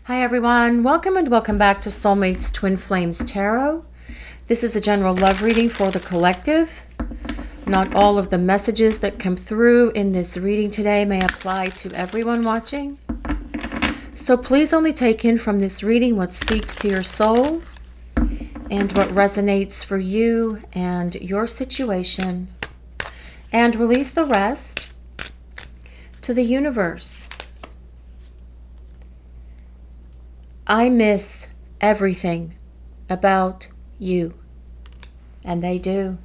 Hi everyone, welcome and welcome back to Soulmate's Twin Flames Tarot. This is a general love reading for the collective. Not all of the messages that come through in this reading today may apply to everyone watching. So please only take in from this reading what speaks to your soul and what resonates for you and your situation, and release the rest to the universe. I miss everything about you, and they do.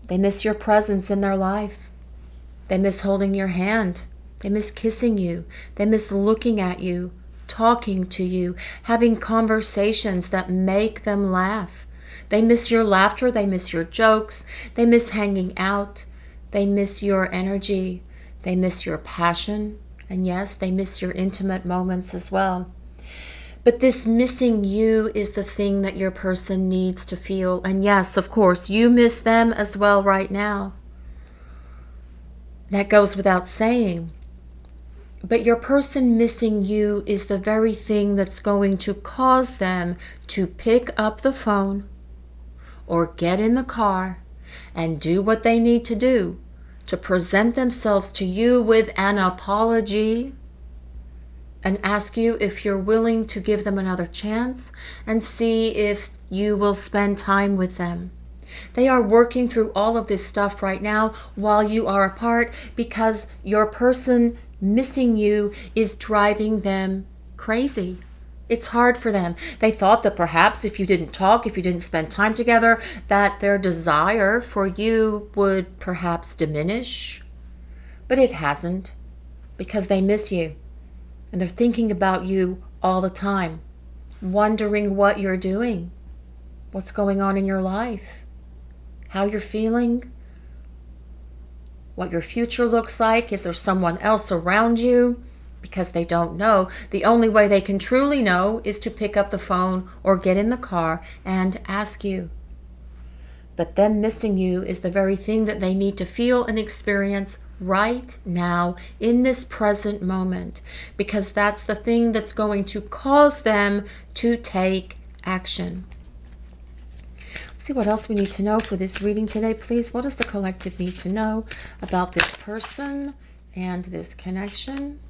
They miss your presence in their life. They miss holding your hand. They miss kissing you. They miss looking at you, talking to you, having conversations that make them laugh. They miss your laughter. They miss your jokes. They miss hanging out. They miss your energy. They miss your passion. And yes, they miss your intimate moments as well. But this missing you is the thing that your person needs to feel. And yes, of course, you miss them as well right now. That goes without saying. But your person missing you is the very thing that's going to cause them to pick up the phone or get in the car and do what they need to do to present themselves to you with an apology and ask you if you're willing to give them another chance and see if you will spend time with them. They are working through all of this stuff right now while you are apart because your person missing you is driving them crazy. It's hard for them. They thought that perhaps if you didn't talk, if you didn't spend time together, that their desire for you would perhaps diminish. But it hasn't, because they miss you. And they're thinking about you all the time, wondering what you're doing, what's going on in your life, how you're feeling, what your future looks like. Is there someone else around you? Because they don't know. The only way they can truly know is to pick up the phone or get in the car and ask you. But them missing you is the very thing that they need to feel and experience right now in this present moment, because that's the thing that's going to cause them to take action. Let's see what else we need to know for this reading today, please. What does the collective need to know about this person and this connection?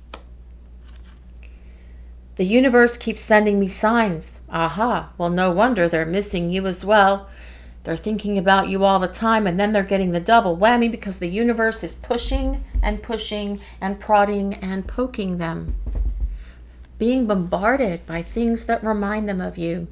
The universe keeps sending me signs. Aha, well, no wonder they're missing you as well. They're thinking about you all the time, and then they're getting the double whammy because the universe is pushing and pushing and prodding and poking them. Being bombarded by things that remind them of you.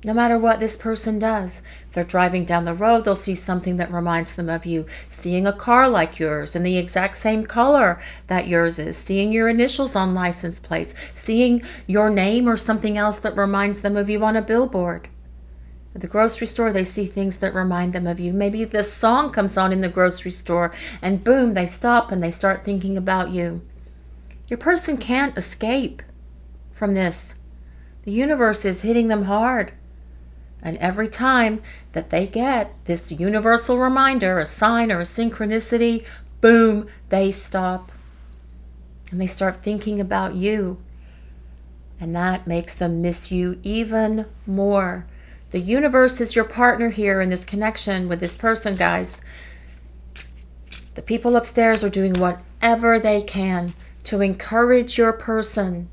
No matter what this person does, if they're driving down the road, they'll see something that reminds them of you. Seeing a car like yours in the exact same color that yours is. Seeing your initials on license plates. Seeing your name or something else that reminds them of you on a billboard. At the grocery store, they see things that remind them of you. Maybe the song comes on in the grocery store and boom, they stop and they start thinking about you. Your person can't escape from this. The universe is hitting them hard. And every time that they get this universal reminder, a sign or a synchronicity, boom, they stop. And they start thinking about you. And that makes them miss you even more. The universe is your partner here in this connection with this person, guys. The people upstairs are doing whatever they can to encourage your person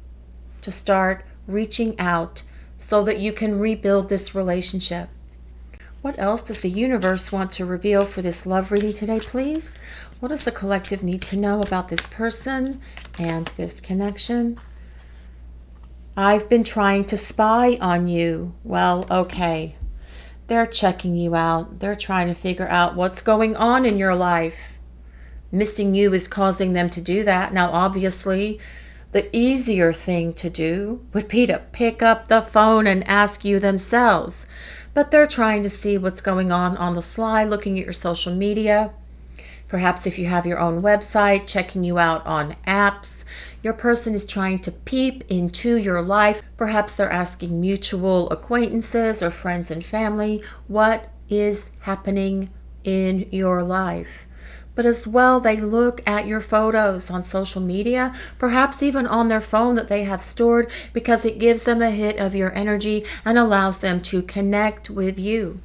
to start reaching out so that you can rebuild this relationship. What else does the universe want to reveal for this love reading today, please? What does the collective need to know about this person and this connection? I've been trying to spy on you. Well, okay. They're checking you out. They're trying to figure out what's going on in your life. Missing you is causing them to do that. Now, obviously, the easier thing to do would be to pick up the phone and ask you themselves. But they're trying to see what's going on the sly, looking at your social media. Perhaps if you have your own website, checking you out on apps. Your person is trying to peep into your life. Perhaps they're asking mutual acquaintances or friends and family what is happening in your life. but as well they look at your photos on social media, perhaps even on their phone that they have stored, because it gives them a hit of your energy and allows them to connect with you.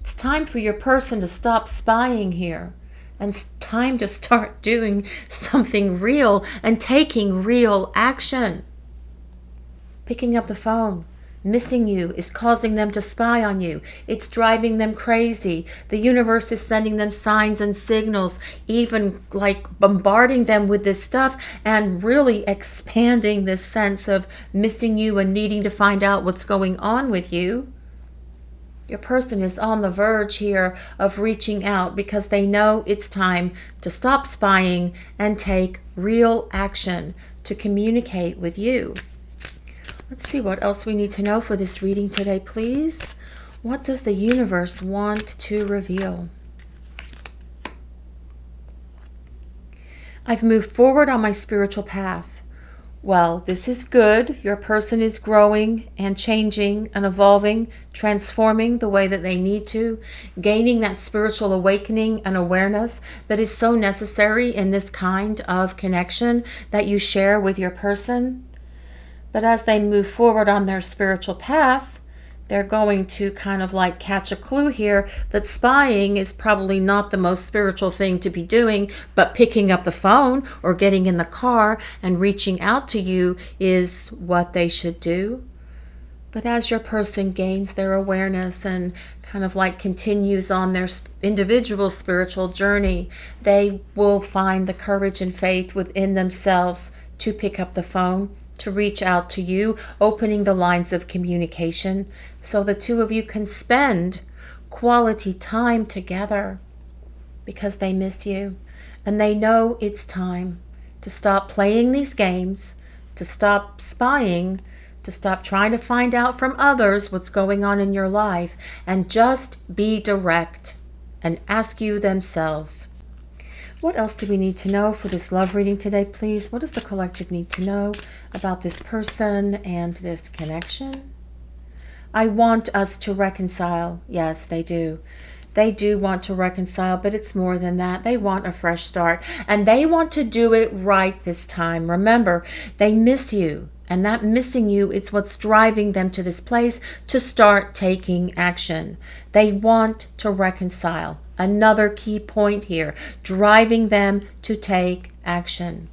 It's time for your person to stop spying here, and it's time to start doing something real and taking real action. Picking up the phone. Missing you is causing them to spy on you. It's driving them crazy. The universe is sending them signs and signals, even like bombarding them with this stuff and really expanding this sense of missing you and needing to find out what's going on with you. Your person is on the verge here of reaching out because they know it's time to stop spying and take real action to communicate with you. Let's see what else we need to know for this reading today, please. What does the universe want to reveal? I've moved forward on my spiritual path. Well, this is good. Your person is growing and changing and evolving, transforming the way that they need to, gaining that spiritual awakening and awareness that is so necessary in this kind of connection that you share with your person. But as they move forward on their spiritual path, they're going to kind of like catch a clue here that spying is probably not the most spiritual thing to be doing, but picking up the phone or getting in the car and reaching out to you is what they should do. But as your person gains their awareness and kind of like continues on their individual spiritual journey, they will find the courage and faith within themselves to pick up the phone, to reach out to you, opening the lines of communication so the two of you can spend quality time together because they miss you and they know it's time to stop playing these games, to stop spying, to stop trying to find out from others what's going on in your life and just be direct and ask you themselves. What else do we need to know for this love reading today, please? What does the collective need to know about this person and this connection? I want us to reconcile. Yes, they do. They do want to reconcile, but it's more than that. They want a fresh start, and they want to do it right this time. Remember, they miss you, and that missing you is what's driving them to this place to start taking action. They want to reconcile. Another key point here, driving them to take action.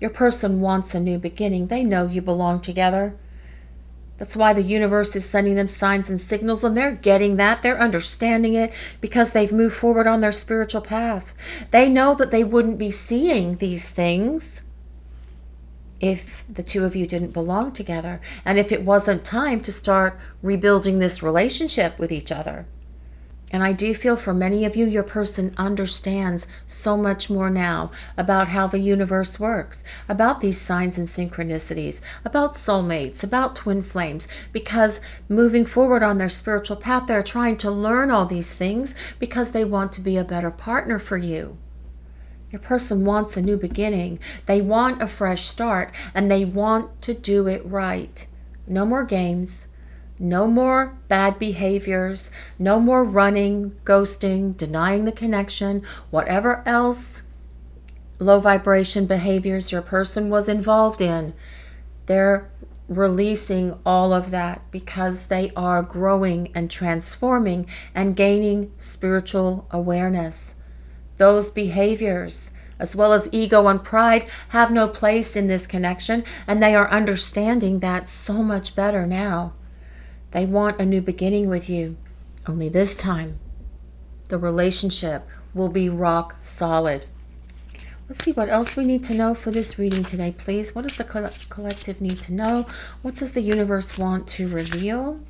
Your person wants a new beginning. They know you belong together. That's why the universe is sending them signs and signals, and they're getting that. They're understanding it because they've moved forward on their spiritual path. They know that they wouldn't be seeing these things if the two of you didn't belong together, and if it wasn't time to start rebuilding this relationship with each other. And I do feel for many of you, your person understands so much more now about how the universe works, about these signs and synchronicities, about soulmates, about twin flames, because moving forward on their spiritual path, they're trying to learn all these things because they want to be a better partner for you. Your person wants a new beginning. They want a fresh start, and they want to do it right. No more games. No more bad behaviors, no more running, ghosting, denying the connection, whatever else low vibration behaviors your person was involved in. They're releasing all of that because they are growing and transforming and gaining spiritual awareness. Those behaviors, as well as ego and pride, have no place in this connection, and they are understanding that so much better now. They want a new beginning with you, only this time the relationship will be rock solid. Let's see what else we need to know for this reading today, please. What does the collective need to know? What does the universe want to reveal?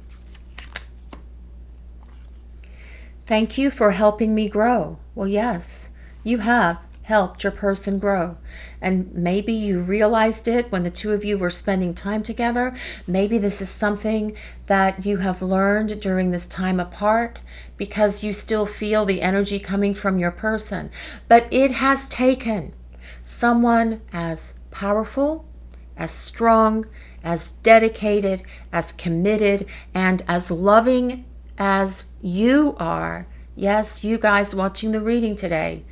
Thank you for helping me grow. Well, yes, you have helped your person grow. And maybe you realized it when the two of you were spending time together. Maybe this is something that you have learned during this time apart because you still feel the energy coming from your person. But it has taken someone as powerful, as strong, as dedicated, as committed, and as loving as you are. Yes, you guys watching the reading today.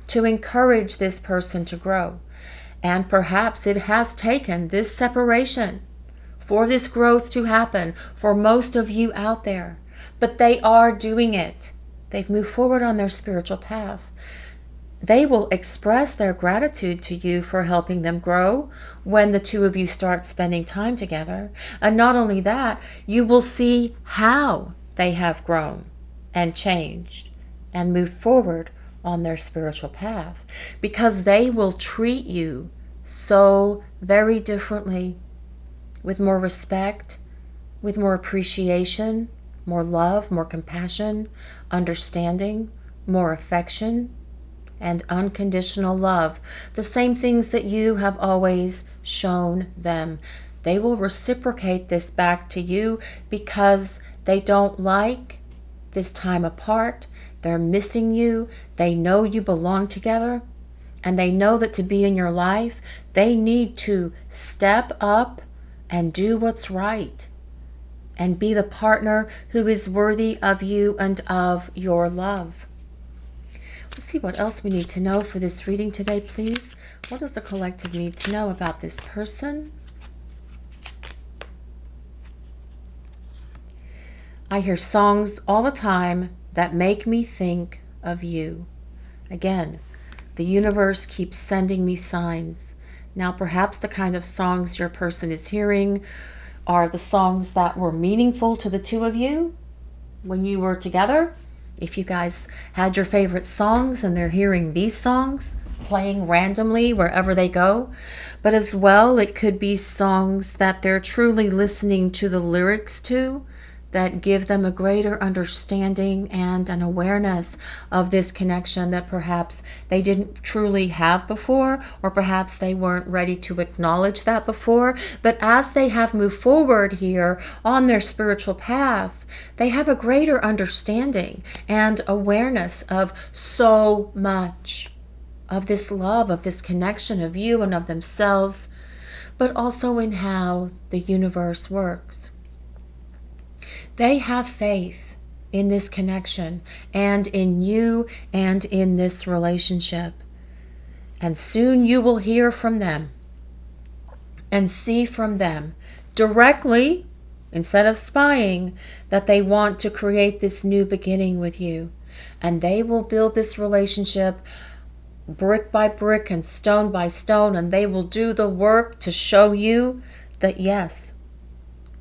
to encourage this person to grow. And perhaps it has taken this separation for this growth to happen for most of you out there. But they are doing it. They've moved forward on their spiritual path. They will express their gratitude to you for helping them grow when the two of you start spending time together. And not only that, you will see how they have grown and changed and moved forward on their spiritual path, because they will treat you so very differently, with more respect, with more appreciation, more love, more compassion, understanding, more affection, and unconditional love. The same things that you have always shown them. They will reciprocate this back to you because they don't like this time apart. They're missing you. They know you belong together. And they know that to be in your life, they need to step up and do what's right. And be the partner who is worthy of you and of your love. Let's see what else we need to know for this reading today, please. What does the collective need to know about this person? I hear songs all the time that make me think of you. Again, the universe keeps sending me signs. Now, perhaps the kind of songs your person is hearing are the songs that were meaningful to the two of you when you were together. If you guys had your favorite songs and they're hearing these songs playing randomly wherever they go. But as well, it could be songs that they're truly listening to the lyrics to, that give them a greater understanding and an awareness of this connection that perhaps they didn't truly have before, or perhaps they weren't ready to acknowledge that before. But as they have moved forward here on their spiritual path, they have a greater understanding and awareness of so much of this love, of this connection of you and of themselves, but also in how the universe works. They have faith in this connection and in you and in this relationship. And soon you will hear from them and see from them directly, instead of spying, that they want to create this new beginning with you. And they will build this relationship brick by brick and stone by stone, and they will do the work to show you that yes,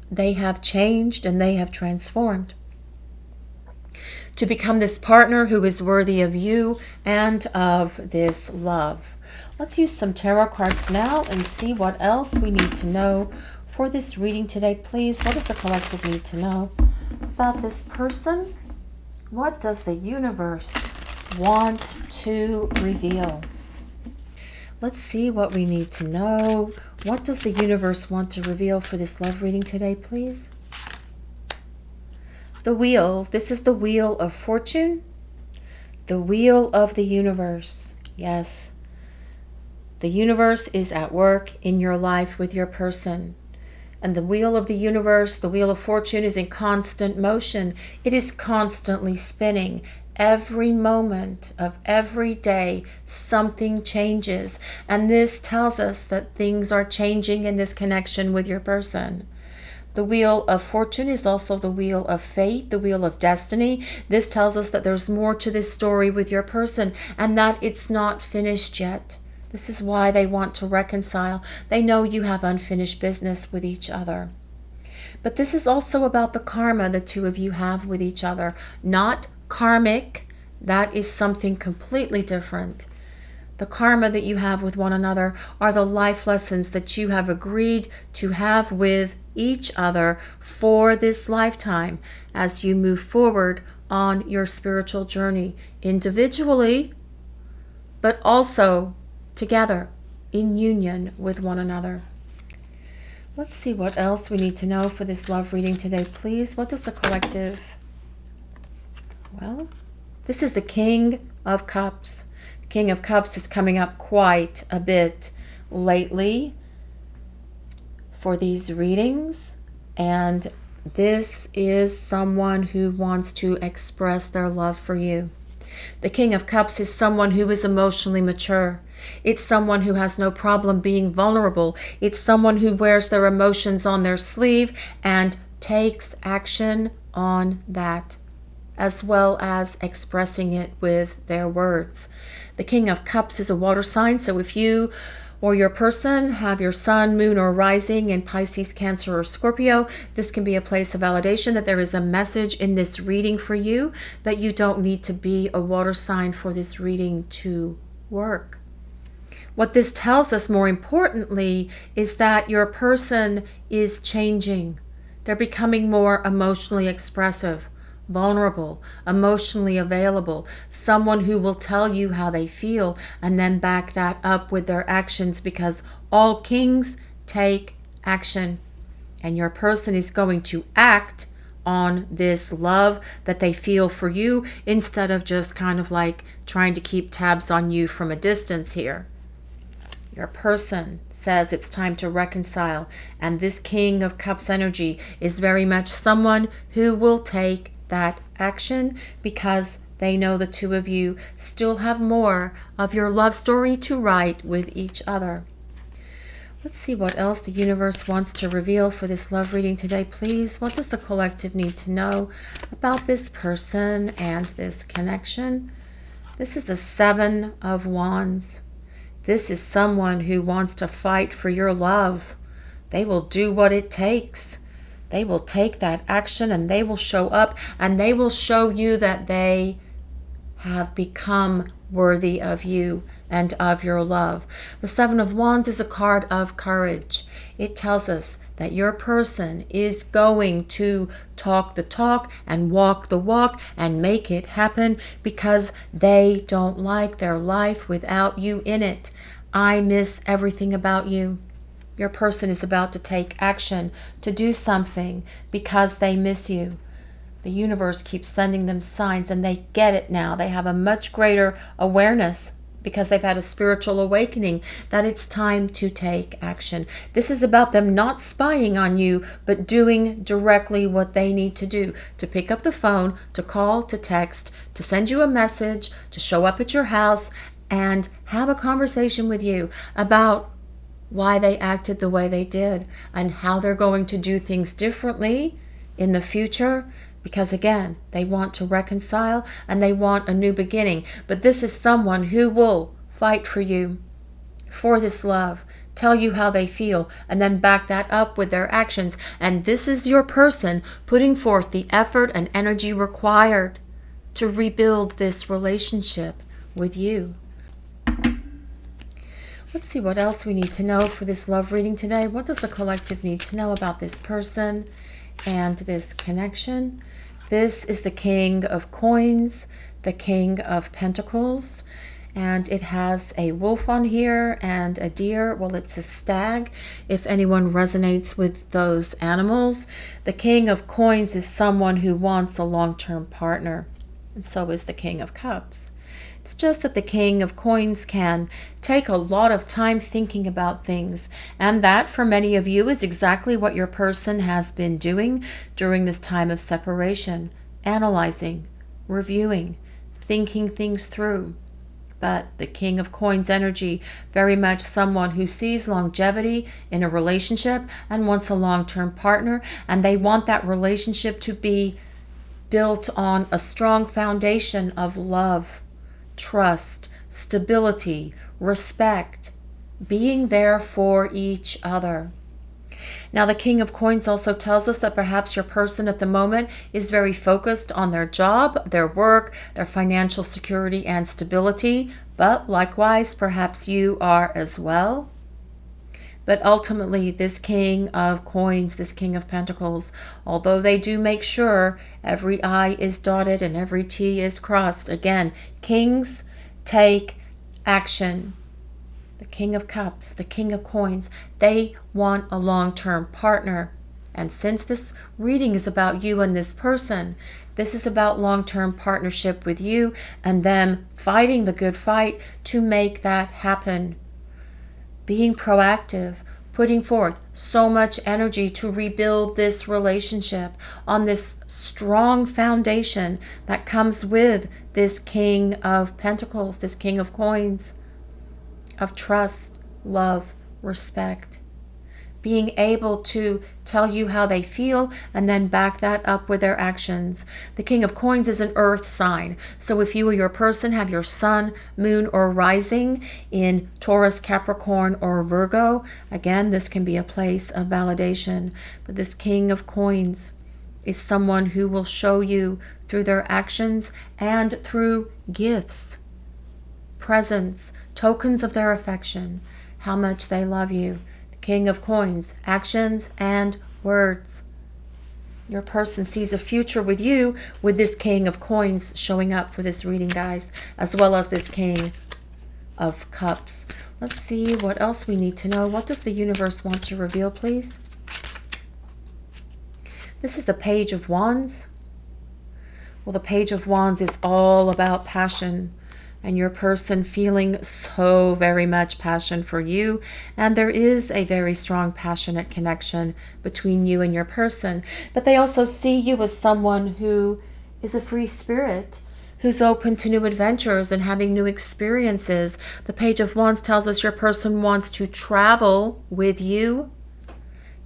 they have changed and they have transformed to become this partner who is worthy of you and of this love. Let's use some tarot cards now and see what else we need to know for this reading today, please. What does the collective need to know about this person? What does the universe want to reveal? Let's see what we need to know. What does the universe want to reveal for this love reading today, please? The wheel. This is the wheel of fortune. The wheel of the universe. Yes. The universe is at work in your life with your person. And the wheel of the universe, the wheel of fortune, is in constant motion. It is constantly spinning. Every moment of every day, something changes. And this tells us that things are changing in this connection with your person. The wheel of fortune is also the wheel of fate, the wheel of destiny. This tells us that there's more to this story with your person and that it's not finished yet. This is why they want to reconcile. They know you have unfinished business with each other. But this is also about the karma the two of you have with each other, not karmic. That is something completely different. The karma that you have with one another are the life lessons that you have agreed to have with each other for this lifetime as you move forward on your spiritual journey, individually, but also together in union with one another. Let's see what else we need to know for this love reading today, please. What does the collective... Well, this is the King of Cups. The King of Cups is coming up quite a bit lately for these readings. And this is someone who wants to express their love for you. The King of Cups is someone who is emotionally mature. It's someone who has no problem being vulnerable. It's someone who wears their emotions on their sleeve and takes action on that, as well as expressing it with their words. The King of Cups is a water sign, so if you or your person have your sun, moon, or rising in Pisces, Cancer, or Scorpio, this can be a place of validation that there is a message in this reading for you, that you don't need to be a water sign for this reading to work. What this tells us, more importantly, is that your person is changing. They're becoming more emotionally expressive, vulnerable, emotionally available, someone who will tell you how they feel and then back that up with their actions, because all kings take action. And your person is going to act on this love that they feel for you, instead of just kind of like trying to keep tabs on you from a distance here. Your person says it's time to reconcile, and this King of Cups energy is very much someone who will take that action, because they know the two of you still have more of your love story to write with each other. Let's see what else the universe wants to reveal for this love reading today, please. What does the collective need to know about this person and this connection? This is the Seven of Wands. This is someone who wants to fight for your love. They will do what it takes. They will take that action, and they will show up, and they will show you that they have become worthy of you and of your love. The Seven of Wands is a card of courage. It tells us that your person is going to talk the talk and walk the walk and make it happen, because they don't like their life without you in it. I miss everything about you. Your person is about to take action, to do something, because they miss you. The universe keeps sending them signs, and they get it now. They have a much greater awareness, because they've had a spiritual awakening, that it's time to take action. This is about them not spying on you, but doing directly what they need to do, to pick up the phone, to call, to text, to send you a message, to show up at your house and have a conversation with you about why they acted the way they did and how they're going to do things differently in the future, because again, they want to reconcile and they want a new beginning. But this is someone who will fight for you, for this love, tell you how they feel, and then back that up with their actions. And this is your person putting forth the effort and energy required to rebuild this relationship with you. Let's see what else we need to know for this love reading today. What does the collective need to know about this person and this connection? This is the King of Coins, the King of Pentacles, and it has a wolf on here and a deer. Well, it's a stag, if anyone resonates with those animals. The King of Coins is someone who wants a long-term partner, and so is the King of Cups. It's just that the King of Coins can take a lot of time thinking about things, and that for many of you is exactly what your person has been doing during this time of separation, analyzing, reviewing, thinking things through. But the King of Coins energy, very much someone who sees longevity in a relationship and wants a long-term partner, and they want that relationship to be built on a strong foundation of love, trust, stability, respect, being there for each other. Now, the King of Coins also tells us that perhaps your person at the moment is very focused on their job, their work, their financial security and stability, but likewise, perhaps you are as well. But ultimately, this King of Coins, this King of Pentacles, although they do make sure every I is dotted and every T is crossed, again, kings take action. The King of Cups, the King of Coins, they want a long-term partner. And since this reading is about you and this person, this is about long-term partnership with you and them fighting the good fight to make that happen. Being proactive, putting forth so much energy to rebuild this relationship on this strong foundation that comes with this King of Pentacles, this King of Coins, of trust, love, respect. Being able to tell you how they feel and then back that up with their actions. The King of Coins is an earth sign. So if you or your person have your sun, moon, or rising in Taurus, Capricorn, or Virgo, again, this can be a place of validation. But this King of Coins is someone who will show you through their actions and through gifts, presents, tokens of their affection, how much they love you. King of Coins, actions and words. Your person sees a future with you with this King of Coins showing up for this reading, guys, as well as this King of Cups. Let's see what else we need to know. What does the universe want to reveal, please? This is the Page of Wands. Well, the Page of Wands is all about passion. And your person feeling so very much passion for you. And there is a very strong passionate connection between you and your person. But they also see you as someone who is a free spirit, who's open to new adventures and having new experiences. The Page of Wands tells us your person wants to travel with you.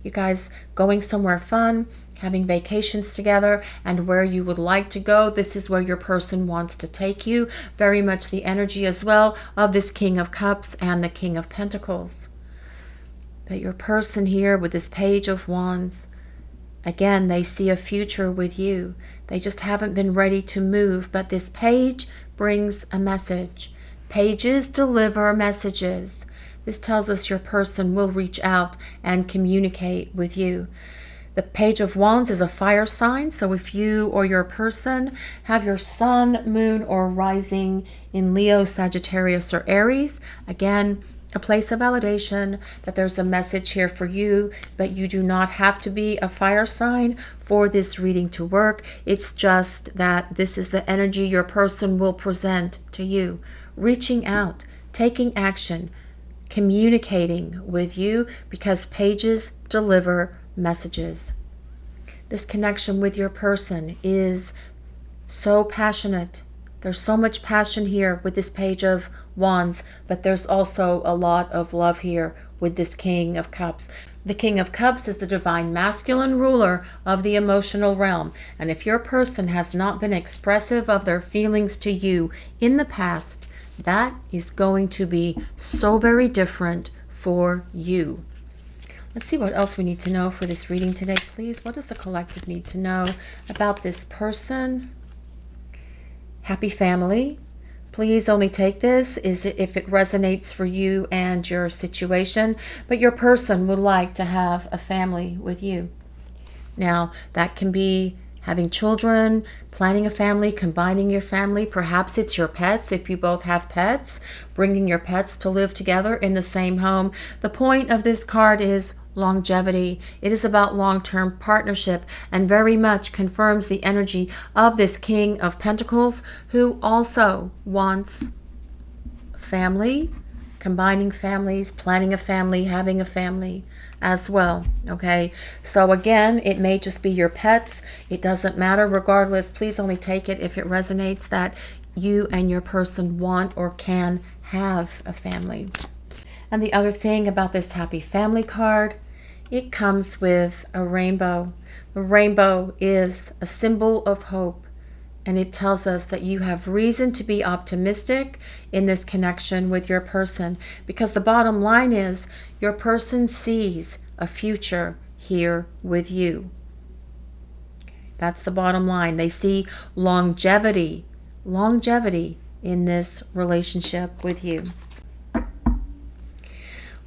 You guys going somewhere fun, having vacations together, and where you would like to go, this is where your person wants to take you. Very much the energy as well of this King of Cups and the King of Pentacles. But your person here with this Page of Wands, again, they see a future with you. They just haven't been ready to move, but this page brings a message. Pages deliver messages. This tells us your person will reach out and communicate with you. The Page of Wands is a fire sign, so if you or your person have your sun, moon, or rising in Leo, Sagittarius, or Aries, again, a place of validation that there's a message here for you, but you do not have to be a fire sign for this reading to work. It's just that this is the energy your person will present to you, reaching out, taking action, communicating with you, because pages deliver messages. This connection with your person is so passionate. There's so much passion here with this Page of Wands, but there's also a lot of love here with this King of Cups. The King of Cups is the divine masculine ruler of the emotional realm. And if your person has not been expressive of their feelings to you in the past, that is going to be so very different for you. Let's see what else we need to know for this reading today, please. What does the collective need to know about this person? Happy family. Please only take this if it resonates for you and your situation, but your person would like to have a family with you. Now, that can be having children, planning a family, combining your family. Perhaps it's your pets if you both have pets, bringing your pets to live together in the same home. The point of this card is longevity. It is about long-term partnership and very much confirms the energy of this King of Pentacles, who also wants family, combining families, planning a family, having a family as well. Okay, so again, it may just be your pets. It doesn't matter. Regardless, please only take it if it resonates that you and your person want or can have a family. And the other thing about this happy family card, it comes with a rainbow. The rainbow is a symbol of hope, and it tells us that you have reason to be optimistic in this connection with your person, because the bottom line is your person sees a future here with you. That's the bottom line. They see longevity in this relationship with you.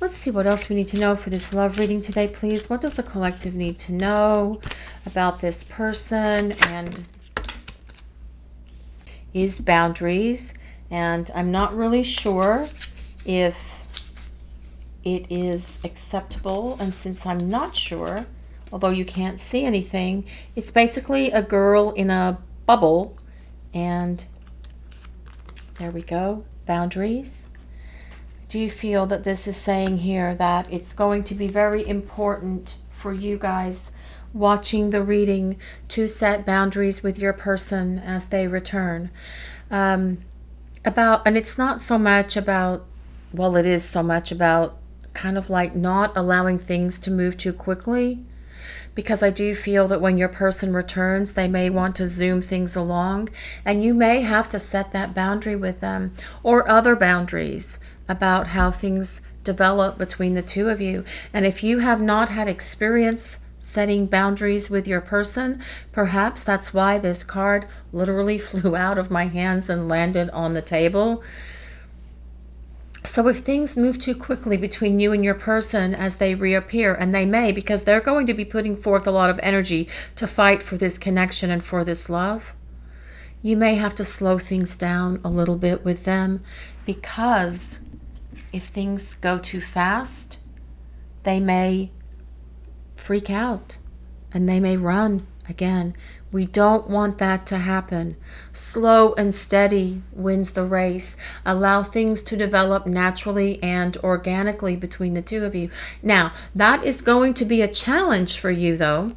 Let's see what else we need to know for this love reading today, please. What does the collective need to know about this person and his boundaries? And I'm not really sure if it is acceptable. And since I'm not sure, although you can't see anything, it's basically a girl in a bubble. And there we go, boundaries. I do feel that this is saying here that it's going to be very important for you guys watching the reading to set boundaries with your person as they return. And it's not so much about, well, it is so much about kind of like not allowing things to move too quickly, because I do feel that when your person returns, they may want to zoom things along, and you may have to set that boundary with them, or other boundaries about how things develop between the two of you. And if you have not had experience setting boundaries with your person, perhaps that's why this card literally flew out of my hands and landed on the table. So if things move too quickly between you and your person as they reappear, and they may, because they're going to be putting forth a lot of energy to fight for this connection and for this love, you may have to slow things down a little bit with them, because if things go too fast, they may freak out and they may run again. We don't want that to happen. Slow and steady wins the race. Allow things to develop naturally and organically between the two of you. Now, that is going to be a challenge for you, though.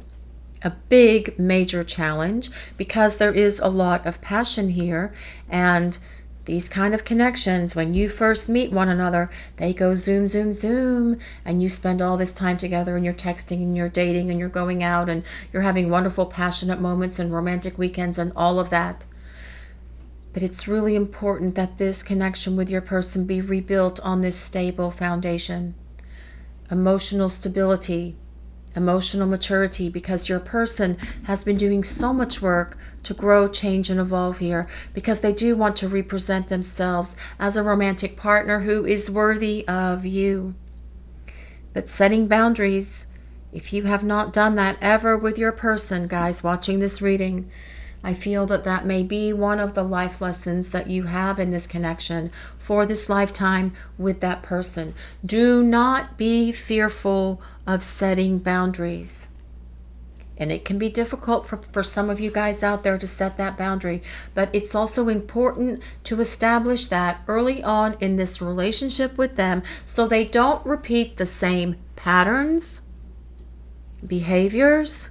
A big, major challenge, because there is a lot of passion here. And these kind of connections, when you first meet one another, they go zoom, zoom, zoom, and you spend all this time together, and you're texting and you're dating and you're going out and you're having wonderful, passionate moments and romantic weekends and all of that. But it's really important that this connection with your person be rebuilt on this stable foundation. Emotional stability, emotional maturity, because your person has been doing so much work to grow, change, and evolve here, because they do want to represent themselves as a romantic partner who is worthy of you. But setting boundaries, if you have not done that ever with your person, guys watching this reading, I feel that that may be one of the life lessons that you have in this connection for this lifetime with that person. Do not be fearful of setting boundaries. And it can be difficult for some of you guys out there to set that boundary, but it's also important to establish that early on in this relationship with them, so they don't repeat the same patterns, behaviors,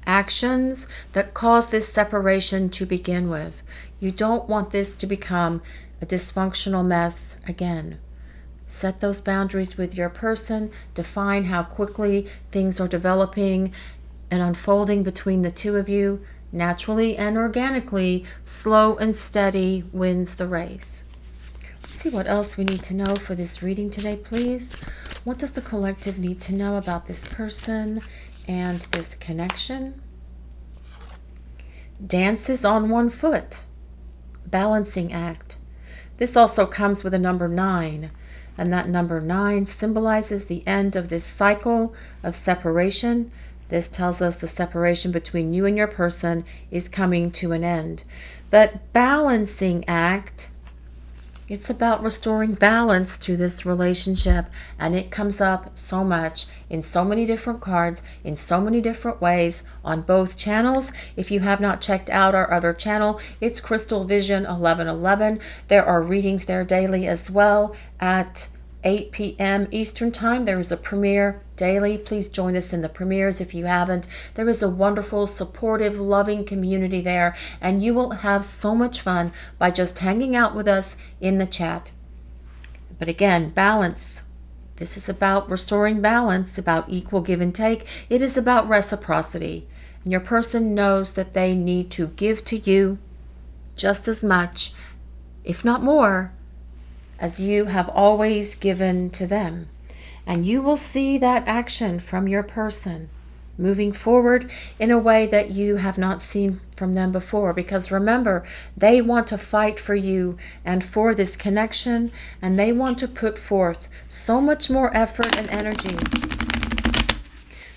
actions that cause this separation to begin with. You don't want this to become a dysfunctional mess again. Set those boundaries with your person. Define how quickly things are developing and unfolding between the two of you, naturally and organically. Slow and steady wins the race. Let's see what else we need to know for this reading today, please. What does the collective need to know about this person and this connection? Dances on one foot. Balancing act. This also comes with a number 9. And that number 9 symbolizes the end of this cycle of separation. This tells us the separation between you and your person is coming to an end. But balancing act, it's about restoring balance to this relationship. And it comes up so much in so many different cards, in so many different ways on both channels. If you have not checked out our other channel, it's Crystal Vision 1111. There are readings there daily as well at 8 p.m. Eastern Time. There is a premiere daily. Please join us in the premieres if you haven't. There is a wonderful, supportive, loving community there, and you will have so much fun by just hanging out with us in the chat. But again, balance. This is about restoring balance, about equal give and take. It is about reciprocity. And your person knows that they need to give to you just as much, if not more, as you have always given to them. And you will see that action from your person moving forward in a way that you have not seen from them before. Because remember, they want to fight for you and for this connection, and they want to put forth so much more effort and energy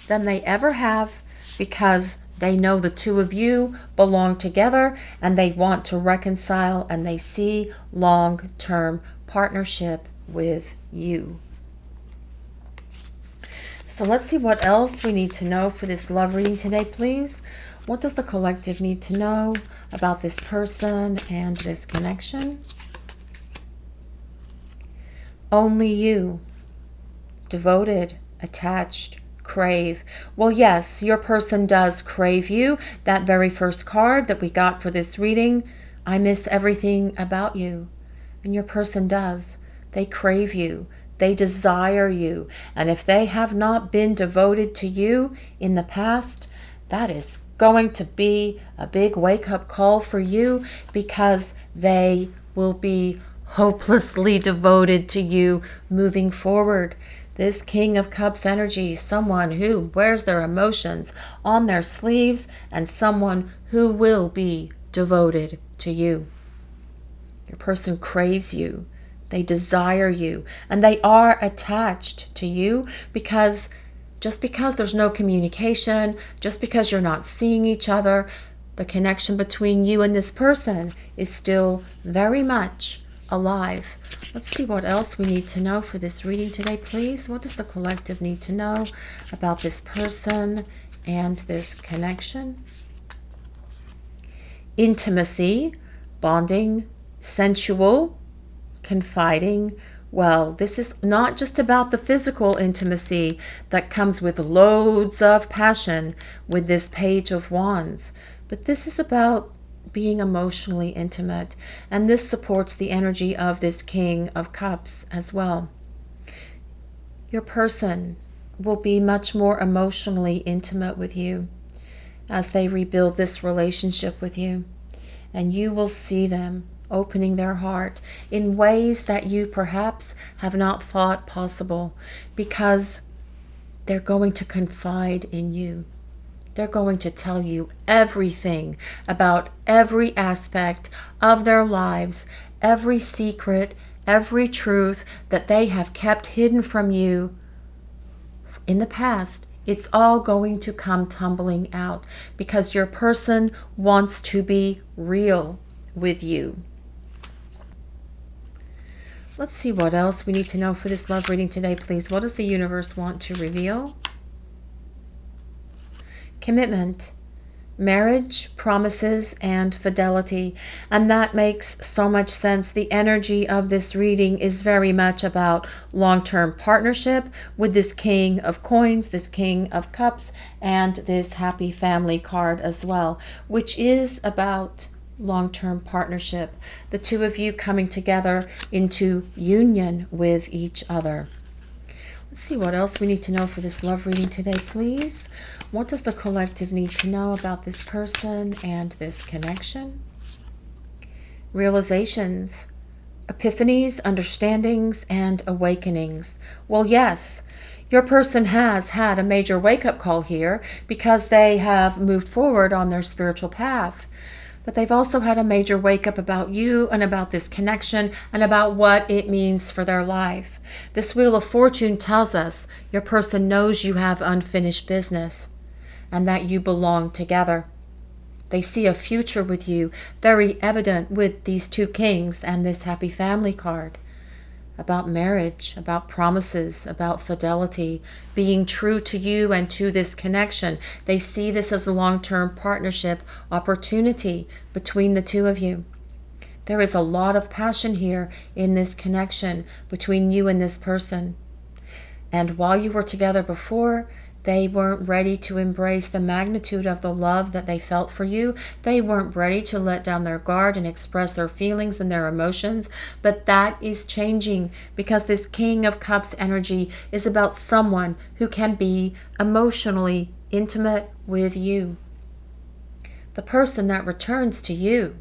than they ever have, because they know the two of you belong together, and they want to reconcile, and they see long-term partnership with you. So let's see what else we need to know for this love reading today, please. What does the collective need to know about this person and this connection? Only you. Devoted, attached, crave. Well, yes, your person does crave you. That very first card that we got for this reading, I miss everything about you. And your person does. They crave you. They desire you. And if they have not been devoted to you in the past, that is going to be a big wake-up call for you, because they will be hopelessly devoted to you moving forward. This King of Cups energy, someone who wears their emotions on their sleeves and someone who will be devoted to you. Your person craves you. They desire you, and they are attached to you, because just because there's no communication, just because you're not seeing each other, the connection between you and this person is still very much alive. Let's see what else we need to know for this reading today, please. What does the collective need to know about this person and this connection? Intimacy, bonding, sensual, confiding. Well, this is not just about the physical intimacy that comes with loads of passion with this Page of Wands, but this is about being emotionally intimate, and this supports the energy of this King of Cups as well. Your person will be much more emotionally intimate with you as they rebuild this relationship with you, and you will see them opening their heart in ways that you perhaps have not thought possible, because they're going to confide in you. They're going to tell you everything about every aspect of their lives, every secret, every truth that they have kept hidden from you in the past. It's all going to come tumbling out, because your person wants to be real with you. Let's see what else we need to know for this love reading today, please. What does the universe want to reveal? Commitment, marriage, promises, and fidelity. And that makes so much sense. The energy of this reading is very much about long-term partnership with this King of Coins, this King of Cups, and this Happy Family card as well, which is about long-term partnership, the two of you coming together into union with each other. Let's see what else we need to know for this love reading today, please. What does the collective need to know about this person and this connection? Realizations, epiphanies, understandings, and awakenings. Well, yes, your person has had a major wake-up call here, because they have moved forward on their spiritual path. But they've also had a major wake-up about you and about this connection and about what it means for their life. This Wheel of Fortune tells us your person knows you have unfinished business and that you belong together. They see a future with you, very evident with these two kings and this Happy Family card. About marriage, about promises, about fidelity, being true to you and to this connection. They see this as a long-term partnership opportunity between the two of you. There is a lot of passion here in this connection between you and this person. And while you were together before, they weren't ready to embrace the magnitude of the love that they felt for you. They weren't ready to let down their guard and express their feelings and their emotions. But that is changing, because this King of Cups energy is about someone who can be emotionally intimate with you. The person that returns to you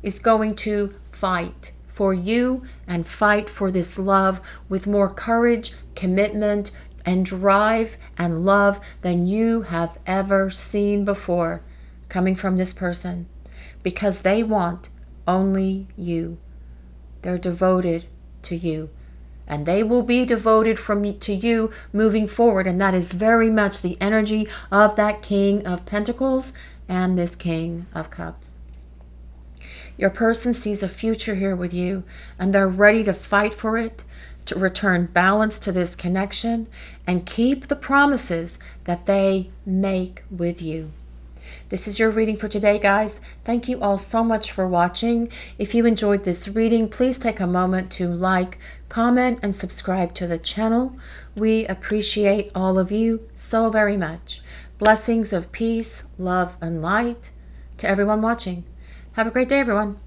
is going to fight for you and fight for this love with more courage, commitment, and drive and love than you have ever seen before coming from this person, because they want only you. They're devoted to you, and they will be devoted to you moving forward, and that is very much the energy of that King of Pentacles and this King of Cups. Your person sees a future here with you, and they're ready to fight for it, to return balance to this connection and keep the promises that they make with you. This is your reading for today, guys. Thank you all so much for watching. If you enjoyed this reading, please take a moment to like, comment, and subscribe to the channel. We appreciate all of you so very much. Blessings of peace, love, and light to everyone watching. Have a great day, everyone.